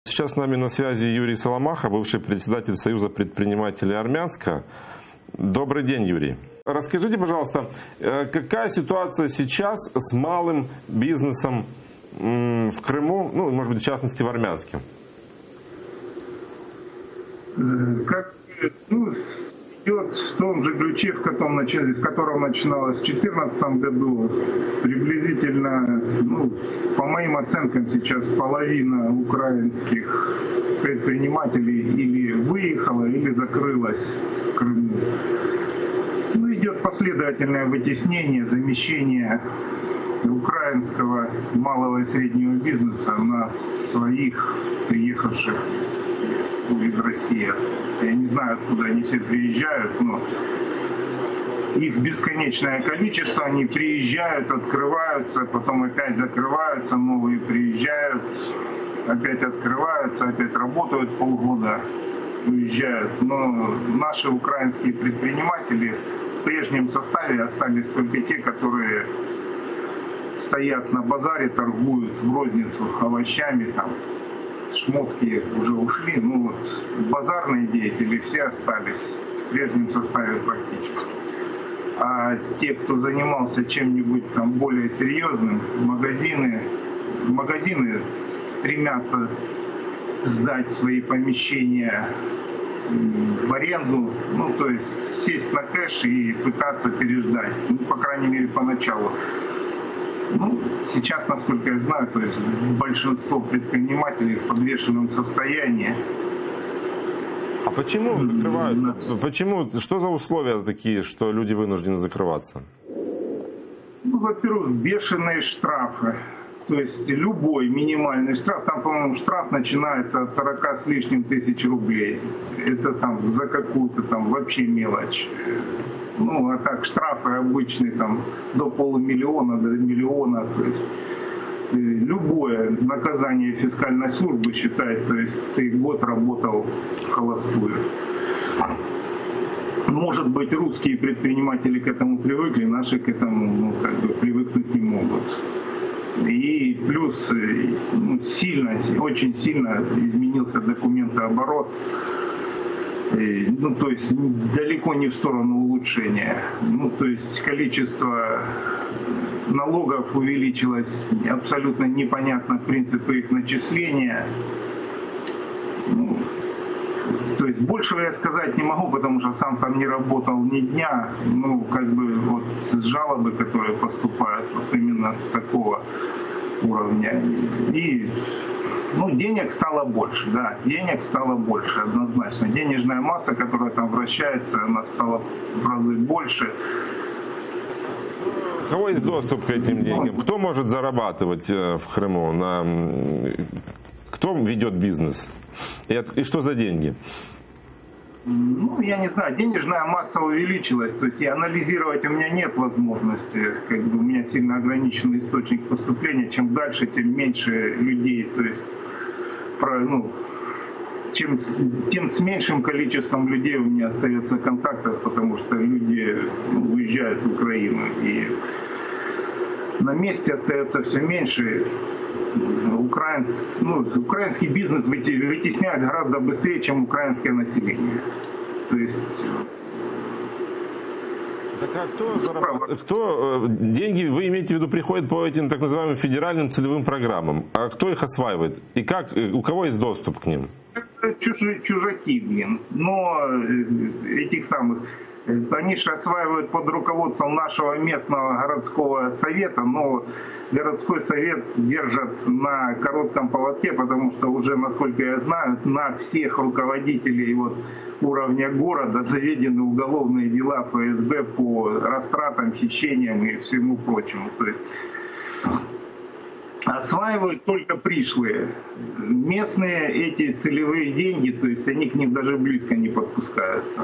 Сейчас с нами на связи Юрий Соломаха, бывший председатель Союза предпринимателей Армянска. Добрый день, Юрий. Расскажите, пожалуйста, какая ситуация сейчас с малым бизнесом в Крыму, ну, может быть, в частности, в Армянске? Идет в том же ключе, в котором начиналось в 2014 году. Приблизительно, по моим оценкам, сейчас половина украинских предпринимателей или выехала, или закрылась в Крыму. Идет последовательное вытеснение, замещение украинского малого и среднего бизнеса на своих приехавших из России. Я не знаю, откуда они все приезжают, но их бесконечное количество. Они приезжают, открываются, потом опять закрываются, новые приезжают, опять открываются, опять работают полгода, уезжают. Но наши украинские предприниматели в прежнем составе остались только те, которые стоят на базаре, торгуют в розницу овощами, там шмотки уже ушли, базарные деятели все остались в прежнем составе практически. А те, кто занимался чем-нибудь там более серьезным, магазины стремятся сдать свои помещения в аренду, то есть сесть на кэш и пытаться переждать, по крайней мере, поначалу. Сейчас, насколько я знаю, то есть большинство предпринимателей в подвешенном состоянии. А почему закрываются? Почему? Что за условия такие, что люди вынуждены закрываться? Во-первых, бешеные штрафы. То есть любой минимальный штраф, там, по-моему, штраф начинается от 40 с лишним тысяч рублей. Это там за какую-то там вообще мелочь. А так штрафы обычные там до полумиллиона, до миллиона. То есть любое наказание фискальной службы считает, то есть ты год работал в холостую. Может быть, русские предприниматели к этому привыкли, наши к этому привыкнуть не могут. И плюс очень сильно изменился документооборот. То есть далеко не в сторону улучшения. То есть количество налогов увеличилось, абсолютно непонятно принципы их начисления. То есть большего я сказать не могу, потому что сам там не работал ни дня. С жалобы, которые поступают именно такого уровня. И денег стало больше, да, денег стало больше, однозначно. Денежная масса, которая там вращается, она стала в разы больше. У кого есть доступ к этим деньгам? Кто может зарабатывать в Крыму? Кто ведет бизнес? И что за деньги? Я не знаю, денежная масса увеличилась, то есть и анализировать у меня нет возможности, у меня сильно ограниченный источник поступления, чем дальше, тем меньше людей, то есть, тем с меньшим количеством людей у меня остается контактов, потому что люди уезжают в Украину, и на месте остается все меньше. Украинский бизнес вытесняет гораздо быстрее, чем украинское население. То есть... Так а кто зарабатывает? Деньги, вы имеете в виду, приходят по этим так называемым федеральным целевым программам? А кто их осваивает? И как, у кого есть доступ к ним? Чужаки, но этих самых... Они же осваивают под руководством нашего местного городского совета, но городской совет держат на коротком поводке, потому что уже, насколько я знаю, на всех руководителей уровня города заведены уголовные дела ФСБ по растратам, хищениям и всему прочему. То есть осваивают только пришлые. Местные эти целевые деньги, то есть они к ним даже близко не подпускаются.